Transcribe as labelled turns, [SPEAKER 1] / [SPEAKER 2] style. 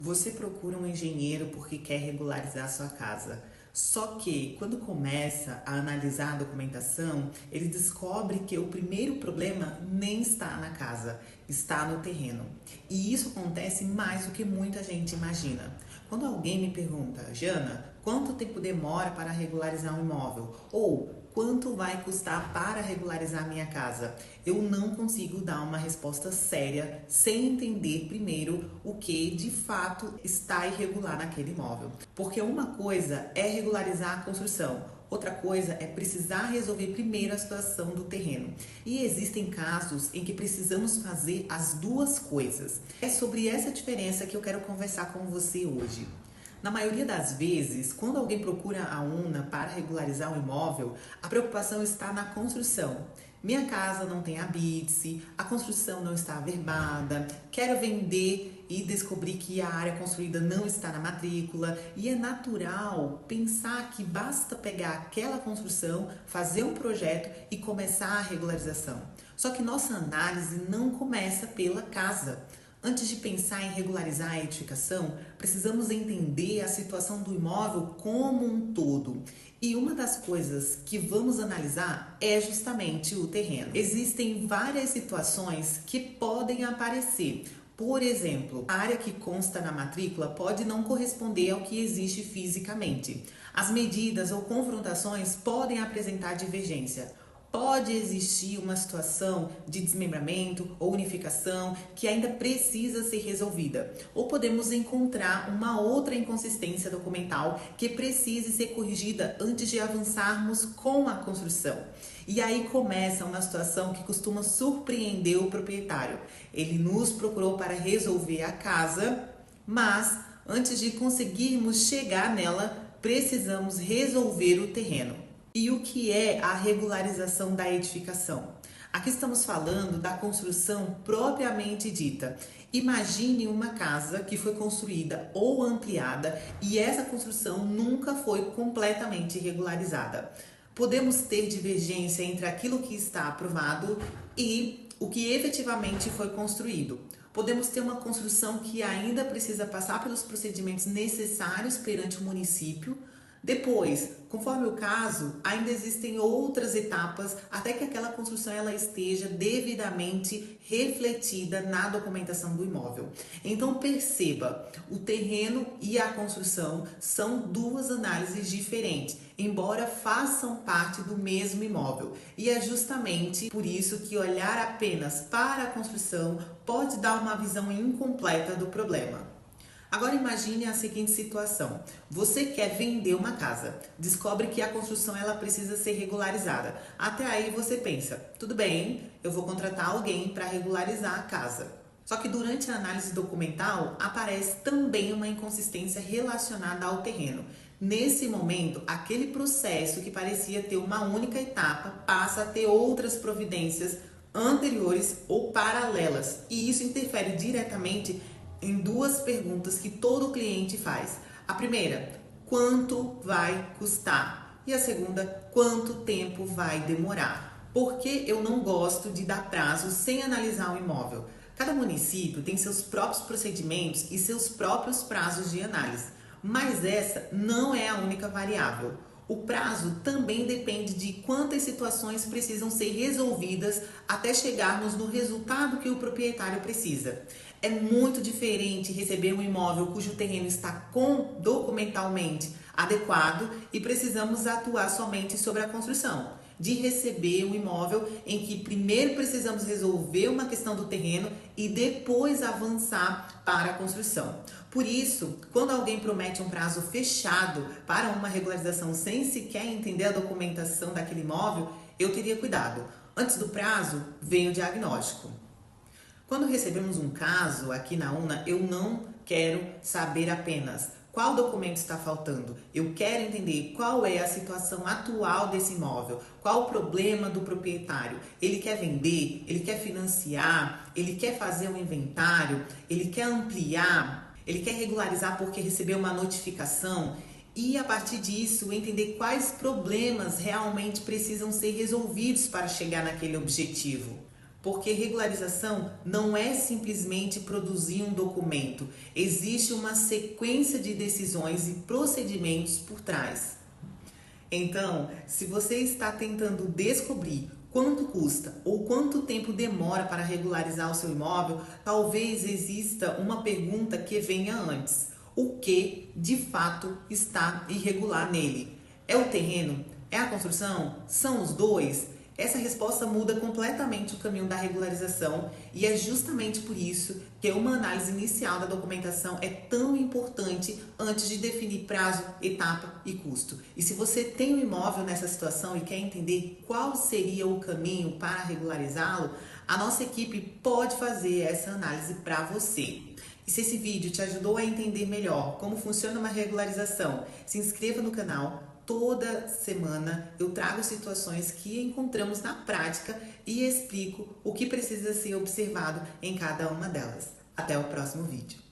[SPEAKER 1] Você procura um engenheiro porque quer regularizar sua casa. Só que, quando começa a analisar a documentação, ele descobre que o primeiro problema nem está na casa, está no terreno. E isso acontece mais do que muita gente imagina. Quando alguém me pergunta, Jana, quanto tempo demora para regularizar um imóvel? Ou quanto vai custar para regularizar minha casa? Eu não consigo dar uma resposta séria sem entender primeiro o que de fato está irregular naquele imóvel. Porque uma coisa é regularizar a construção, outra coisa é precisar resolver primeiro a situação do terreno. E existem casos em que precisamos fazer as duas coisas. É sobre essa diferença que eu quero conversar com você hoje. Na maioria das vezes, quando alguém procura a UNA para regularizar um imóvel, a preocupação está na construção. Minha casa não tem habite-se, a construção não está averbada, quero vender e descobri que a área construída não está na matrícula. E é natural pensar que basta pegar aquela construção, fazer um projeto e começar a regularização. Só que nossa análise não começa pela casa. Antes de pensar em regularizar a edificação, precisamos entender a situação do imóvel como um todo. E uma das coisas que vamos analisar é justamente o terreno. Existem várias situações que podem aparecer. Por exemplo, a área que consta na matrícula pode não corresponder ao que existe fisicamente. As medidas ou confrontações podem apresentar divergência. Pode existir uma situação de desmembramento ou unificação que ainda precisa ser resolvida. Ou podemos encontrar uma outra inconsistência documental que precise ser corrigida antes de avançarmos com a construção. E aí começa uma situação que costuma surpreender o proprietário. Ele nos procurou para resolver a casa, mas antes de conseguirmos chegar nela, precisamos resolver o terreno. E o que é a regularização da edificação? Aqui estamos falando da construção propriamente dita. Imagine uma casa que foi construída ou ampliada e essa construção nunca foi completamente regularizada. Podemos ter divergência entre aquilo que está aprovado e o que efetivamente foi construído. Podemos ter uma construção que ainda precisa passar pelos procedimentos necessários perante o município. Depois, conforme o caso, ainda existem outras etapas até que aquela construção ela esteja devidamente refletida na documentação do imóvel. Então perceba, o terreno e a construção são duas análises diferentes, embora façam parte do mesmo imóvel. E é justamente por isso que olhar apenas para a construção pode dar uma visão incompleta do problema. Agora imagine a seguinte situação. Você quer vender uma casa, descobre que a construção ela precisa ser regularizada. Até aí você pensa, tudo bem, eu vou contratar alguém para regularizar a casa. Só que durante a análise documental aparece também uma inconsistência relacionada ao terreno. Nesse momento, aquele processo que parecia ter uma única etapa passa a ter outras providências anteriores ou paralelas. E isso interfere diretamente em duas perguntas que todo cliente faz. A primeira, quanto vai custar? E a segunda, quanto tempo vai demorar? Porque eu não gosto de dar prazo sem analisar o imóvel. Cada município tem seus próprios procedimentos e seus próprios prazos de análise, mas essa não é a única variável. O prazo também depende de quantas situações precisam ser resolvidas até chegarmos no resultado que o proprietário precisa. É muito diferente receber um imóvel cujo terreno está documentalmente adequado e precisamos atuar somente sobre a construção, de receber um imóvel em que primeiro precisamos resolver uma questão do terreno e depois avançar para a construção. Por isso, quando alguém promete um prazo fechado para uma regularização sem sequer entender a documentação daquele imóvel, eu teria cuidado. Antes do prazo, vem o diagnóstico. Quando recebemos um caso aqui na UNA, eu não quero saber apenas qual documento está faltando. Eu quero entender qual é a situação atual desse imóvel, qual o problema do proprietário. Ele quer vender, ele quer financiar, ele quer fazer um inventário, ele quer ampliar, ele quer regularizar porque recebeu uma notificação. E a partir disso, entender quais problemas realmente precisam ser resolvidos para chegar naquele objetivo. Porque regularização não é simplesmente produzir um documento, existe uma sequência de decisões e procedimentos por trás. Então, se você está tentando descobrir quanto custa ou quanto tempo demora para regularizar o seu imóvel, talvez exista uma pergunta que venha antes. O que de fato está irregular nele? É o terreno? É a construção? São os dois? Essa resposta muda completamente o caminho da regularização e é justamente por isso que uma análise inicial da documentação é tão importante antes de definir prazo, etapa e custo. E se você tem um imóvel nessa situação e quer entender qual seria o caminho para regularizá-lo, a nossa equipe pode fazer essa análise para você. E se esse vídeo te ajudou a entender melhor como funciona uma regularização, se inscreva no canal. Toda semana eu trago situações que encontramos na prática e explico o que precisa ser observado em cada uma delas. Até o próximo vídeo.